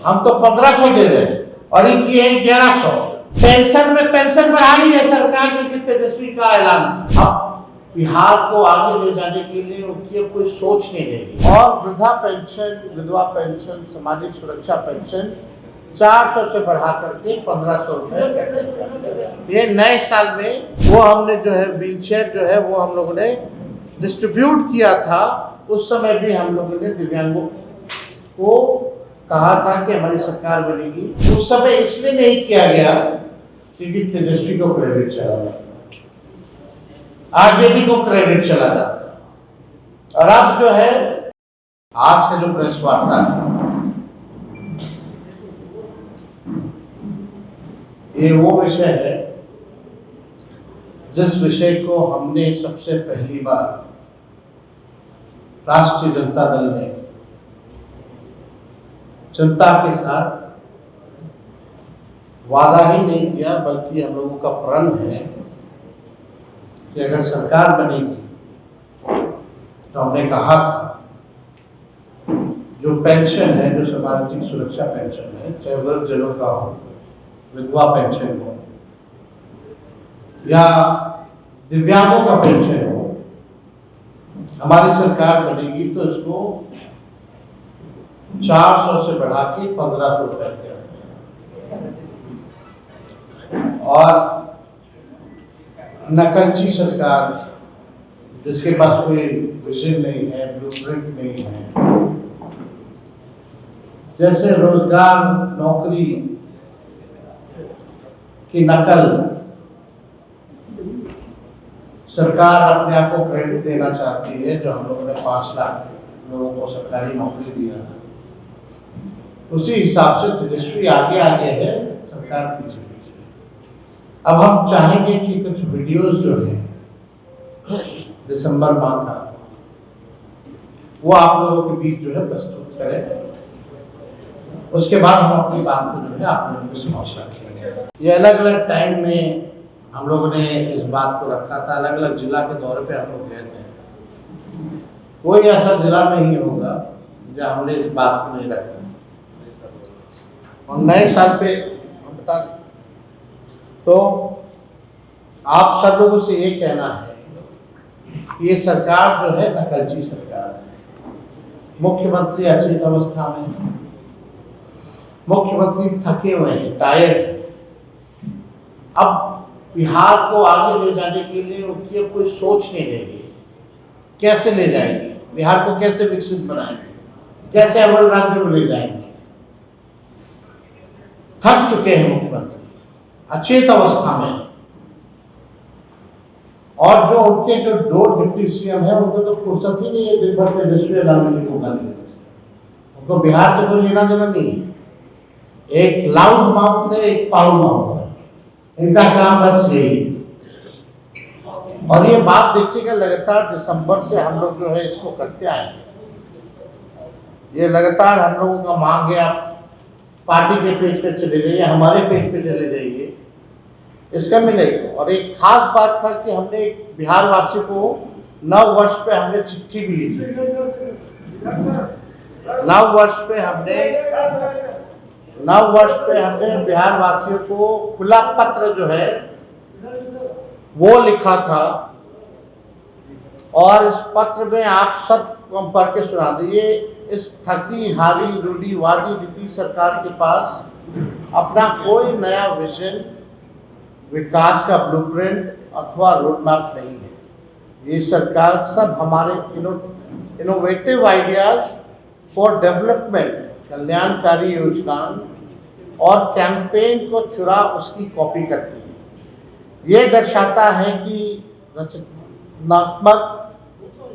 हम तो 1500 दे रहे हैं और इनकी है 1100। पेंशन में पेंशन बढ़ा ली है सरकार ने कि तेजस्वी का ऐलान। अब बिहार को आगे ले जाने के लिए उनकी अब कोई सोच नहीं रहेगी। और वृद्धा पेंशन, विधवा पेंशन, सामाजिक सुरक्षा पेंशन 400 से बढ़ा करके 1500 रुपए। ये नए साल में वो हमने जो है व्हील चेयर जो है वो हम लोगों ने डिस्ट्रीब्यूट किया था। उस समय भी हम लोगों ने दिव्यांगों को कहा था कि हमारी सरकार बनेगी। उस समय इसलिए नहीं किया गया क्योंकि तेजस्वी को क्रेडिट चला जाता, आरजेडी को क्रेडिट चला जाता। और अब जो है आज का जो प्रेस वार्ता है ये वो विषय है जिस विषय को हमने सबसे पहली बार राष्ट्रीय जनता दल ने जनता के साथ वादा ही नहीं किया, बल्कि हम लोगों का प्रण है कि अगर सरकार बनेगी तो हमने कहा था जो पेंशन है, जो सामाजिक सुरक्षा पेंशन है, चाहे वृद्धजनों का हो, विधवा पेंशन हो या दिव्यांगों का पेंशन हो, हमारी सरकार बनेगी तो इसको 400 से बढ़ा के 1500 रुपए किया। और नकलची सरकार जिसके पास कोई विजन नहीं है, ब्लूप्रिंट नहीं है, जैसे रोजगार नौकरी की नकल सरकार अपने आप को क्रेडिट देना चाहती है। जो हम लोगों ने 5 लाख लोगों को सरकारी नौकरी दिया, उसी हिसाब से तेजस्वी आगे आगे है, सरकार पीछे पीछे। अब हम चाहेंगे कि कुछ वीडियोस जो है दिसंबर माह का वो आप लोगों के बीच जो है प्रस्तुत करें। उसके बाद हम अपनी बात को जो है आप लोगों के समक्ष रखेंगे। ये अलग अलग टाइम में हम लोगों ने इस बात को रखा था, अलग अलग जिला के दौरे पे हम लोग गए थे। कोई ऐसा जिला नहीं होगा जहाँ हमने इस बात को नहीं रखा। और नए साल पे हम बता दें तो आप सब लोगों से ये कहना है कि ये सरकार जो है नकलची सरकार है। मुख्यमंत्री अचेत अवस्था में, मुख्यमंत्री थके हुए हैं, टायर्ड है। अब बिहार को आगे ले जाने के लिए उनकी अब कोई सोच नहीं रहेगी। कैसे ले जाएंगे बिहार को, कैसे विकसित बनाएंगे, कैसे अव्वल राज्य में ले जाएंगे। थक चुके हैं मुख्यमंत्री, अचेत अवस्था में। और जो उनके जो 2 डिप्टी सीएम है उनको तो फुर्सत ही नहीं है दिन भर तेजस्वी लालू जी को गाली देने से। उनको बिहार से कोई लेना देना नहीं है। एक लाउड माउथ है, एक फाउल माउथ है, इनका काम बस यही। और ये बात देखिएगा लगातार दिसंबर से हम लोग जो है इसको करते आए हैं। ये लगातार हम लोगों का मांग है, आप पार्टी के पेज पे चले जाइए, हमारे पेज पे चले जाइए, इसका मिलेगा। और एक खास बात था कि हमने एक बिहार वासी को नव वर्ष पे हमने चिट्ठी भी लिखी। नव वर्ष पे हमने बिहार वासियों को खुला पत्र जो है वो लिखा था। और इस पत्र में आप सब पढ़ के सुना दीजिए। इस थकी हारी रूढ़िवादी नीति सरकार के पास अपना कोई नया विजन, विकास का ब्लूप्रिंट अथवा रोड मैप नहीं है। ये सरकार सब हमारे इनोवेटिव आइडियाज फॉर डेवलपमेंट, कल्याणकारी योजना और कैंपेन को चुरा उसकी कॉपी करती है। ये दर्शाता है कि रचनात्मक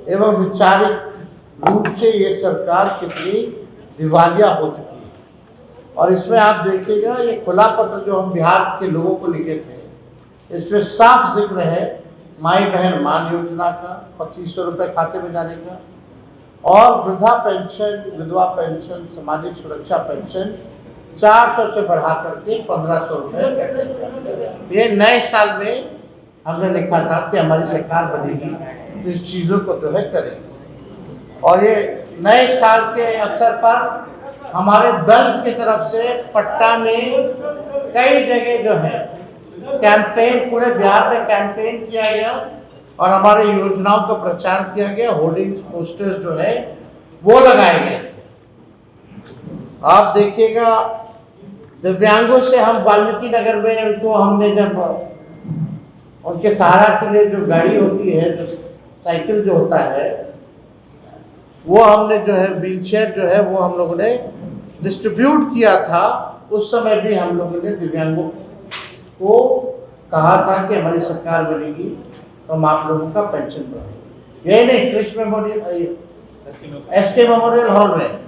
एवं वैचारिक रूप से ये सरकार कितनी दिवालिया हो चुकी है। और इसमें आप देखिएगा ये खुला पत्र जो हम बिहार के लोगों को लिखे थे, इसमें साफ जिक्र है माई बहन मान योजना का 2500 रुपये खाते में जाने का, और वृद्धा पेंशन, विधवा पेंशन, सामाजिक सुरक्षा पेंशन 400 से बढ़ा करके 1500 रुपये। ये नए साल में हमने लिखा था कि हमारी सरकार बनेगी तो इस चीज़ों को जो है करेंगे। और ये नए साल के अवसर पर हमारे दल की तरफ से पट्टा में कई जगह जो है कैंपेन, पूरे बिहार में कैंपेन किया गया और हमारे योजनाओं का प्रचार किया गया। होर्डिंग्स, पोस्टर्स जो है वो लगाए गए थे। आप देखिएगा, दिव्यांगों से हम वाल्मीकि नगर में उनको हमने जब उनके सहारा के लिए जो गाड़ी होती है, जो साइकिल जो होता है, वो हमने जो है व्हीलचेयर जो है वो हम लोगों ने डिस्ट्रीब्यूट किया था। उस समय भी हम लोगों ने दिव्यांगों को कहा था कि हमारी सरकार बनेगी तो हम आप लोगों का पेंशन बढ़ाएंगे। यही नहीं, Krishna memorial, SK memorial hall में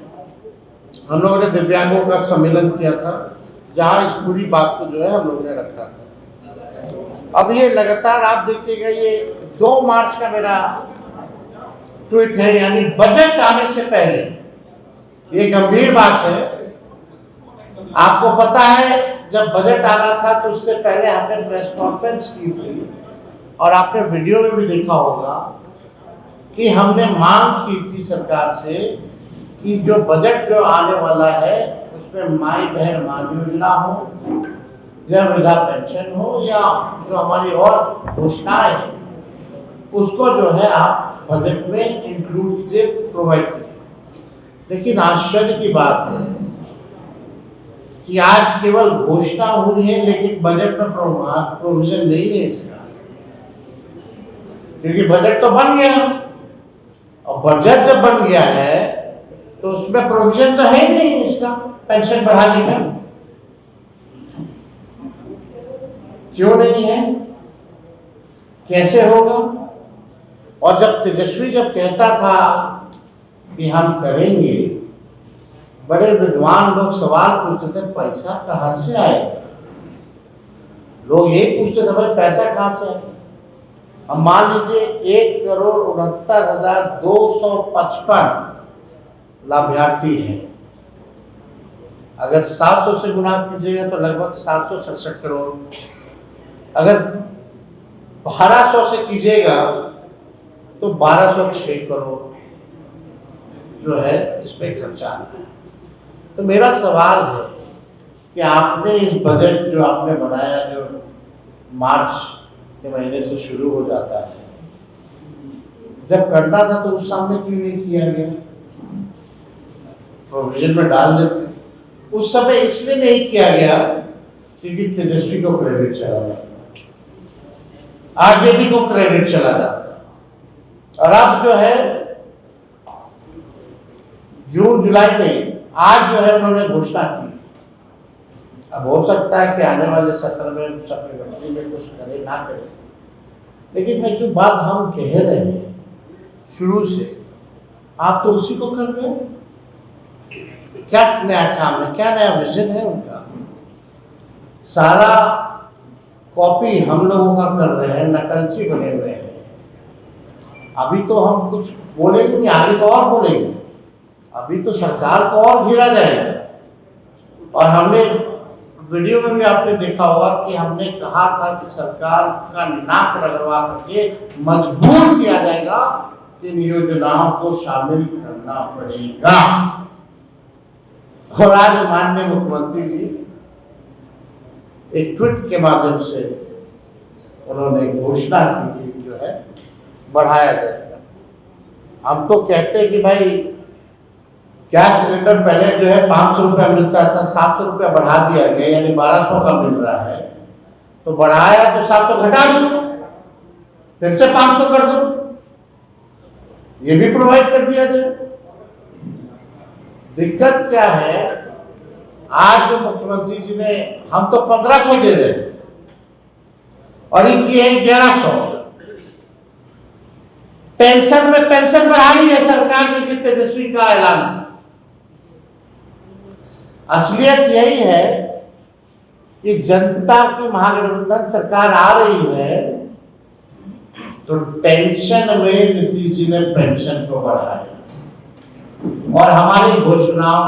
हम लोगों ने दिव्यांगों का सम्मेलन किया था, जहां इस पूरी बात को जो है हम लोगों ने रखा था। अब ये लगातार आप देखिएगा, ये 2 मार्च का मेरा ट्वीट है, यानी बजट आने से पहले। ये गंभीर बात है। आपको पता है, जब बजट आ रहा था तो उससे पहले हमने प्रेस कॉन्फ्रेंस की थी और आपने वीडियो में भी देखा होगा कि हमने मांग की थी सरकार से कि जो बजट जो आने वाला है उसमें माई बहन मान योजना हो या वृद्धा पेंशन हो या जो हमारी और घोषणाएं हैं उसको जो है आप बजट में इंक्लूड कीजिए, प्रोवाइड कीजिए। लेकिन आश्चर्य की बात है कि आज केवल घोषणा हुई है लेकिन बजट में प्रोविजन नहीं है इसका, क्योंकि बजट तो बन गया और बजट जब बन गया है तो उसमें प्रोविजन तो है ही नहीं इसका पेंशन बढ़ाने का। क्यों नहीं है, कैसे होगा? और जब तेजस्वी जब कहता था कि हम करेंगे, बड़े विद्वान लोग सवाल पूछते थे पैसा कहां से आएगा। लोग ये पूछते थे भाई पैसा कहां से आएगा। अब मान लीजिए 1,69,255 लाभार्थी हैं, अगर 700 से गुना कीजिएगा तो लगभग 767 करोड़, अगर 1200 से कीजिएगा तो 1206 करोड़ जो है इस पे खर्चा आता है। तो मेरा सवाल है कि आपने इस बजट जो आपने बनाया, जो मार्च के महीने से शुरू हो जाता है, जब करना था तो उस सामने क्यों नहीं किया गया? प्रोविजन में डाल देते। उस समय इसलिए नहीं किया गया क्योंकि तेजस्वी को क्रेडिट चला जाता, RJD को क्रेडिट चला जाता। और अब जो है जून जुलाई में आज जो है उन्होंने घोषणा की। अब हो सकता है कि आने वाले सत्र में सप्लीमेंट्री में कुछ करे ना करे, लेकिन मैं जो बात हम कह रहे हैं शुरू से, आप तो उसी को कर रहे हैं। क्या नया काम है, क्या नया विजन है उनका? सारा कॉपी हम लोगों का कर रहे हैं, नकलची बने हुए हैं। अभी तो हम कुछ बोलेंगे नहीं, आगे तो और बोलेंगे। अभी तो सरकार को और घेरा जाएगा। और हमने वीडियो में भी आपने देखा होगा कि हमने कहा था कि सरकार का नाक रगड़वा करके मजबूर किया जाएगा कि इन योजनाओं को शामिल करना पड़ेगा। और आज माननीय मुख्यमंत्री जी एक ट्वीट के माध्यम से उन्होंने घोषणा की कि जो है बढ़ाया जाएगा। हम तो कहते हैं कि भाई गैस सिलेंडर पहले जो है 500 रुपया मिलता था, 700 रुपया बढ़ा दिया गया, यानी 1200 का मिल रहा है। तो बढ़ाया तो 700 घटा दो, फिर से 500 कर दो, ये भी प्रोवाइड कर दिया जाए। दिक्कत क्या है, आज जो मुख्यमंत्री जी ने, हम तो 1500 दे रहे हैं और इनकी है 1100। पेंशन में पेंशन बढ़ाई है सरकार ने कि तेजस्वी का ऐलान था। असलियत यही है कि जनता की महागठबंधन सरकार आ रही है तो टेंशन में नीतीश जी ने पेंशन को बढ़ाया और हमारी घोषणाओं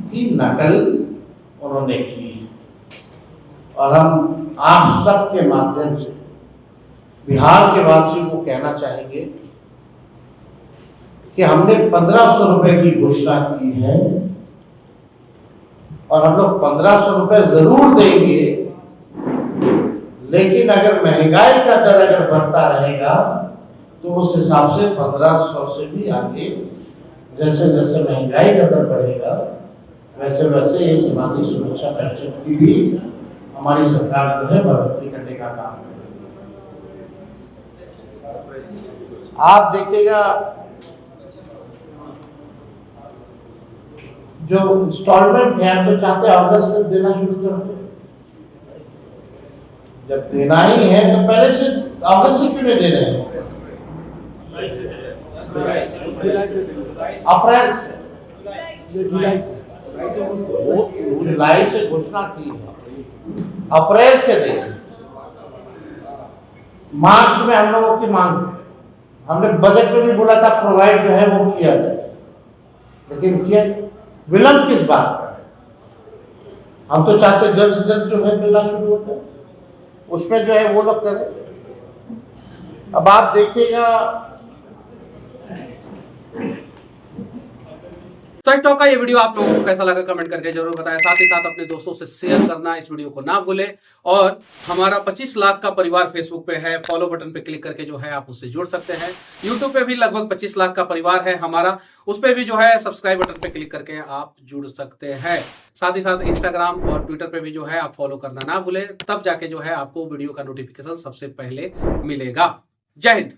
की नकल उन्होंने की। और हम आप सब के माध्यम से बिहार के वासियों को कहना चाहेंगे कि हमने 1500 रुपए की घोषणा की है और हम लोग 1500 रुपए जरूर देंगे, लेकिन अगर महंगाई का दर अगर बढ़ता रहेगा तो उस हिसाब से 1500 से भी आगे, जैसे जैसे महंगाई का दर बढ़ेगा वैसे वैसे ये सामाजिक सुरक्षा पेंशन की भी हमारी सरकार जो है बढ़ोतरी करने का काम करेगी। आप देखिएगा जो इंस्टॉलमेंट है, हम तो चाहते हैं अगस्त से देना शुरू कर दो। जब देना ही है तो पहले से अगस्त से क्यों नहीं दे रहे हैं? अप्रैल से, जुलाई से घोषणा की है, अप्रैल से देंगे। मार्च में हम लोगों की मांग है, हमने बजट में भी बोला था प्रोवाइड जो है वो किया जाए, लेकिन किया विलंब किस बात का है? हम तो चाहते जल्द से जल्द जो है मिलना शुरू हो जाए, उसमें जो है वो लोग करें। अब आप देखिएगा सच टॉक का ये वीडियो आप लोगों को कैसा लगा कमेंट करके जरूर बताएं। साथ ही साथ अपने दोस्तों से शेयर करना इस वीडियो को ना भूलें। और हमारा 25 लाख का परिवार फेसबुक पे है, फॉलो बटन पे क्लिक करके जो है आप उससे जुड़ सकते हैं। यूट्यूब पे भी लगभग 25 लाख का परिवार है हमारा, उस पर भी जो है सब्सक्राइब बटन पे क्लिक करके आप जुड़ सकते हैं। साथ ही साथ इंस्टाग्राम और ट्विटर पे भी जो है आप फॉलो करना ना भूलें, तब जाके जो है आपको वीडियो का नोटिफिकेशन सबसे पहले मिलेगा। जय हिंद।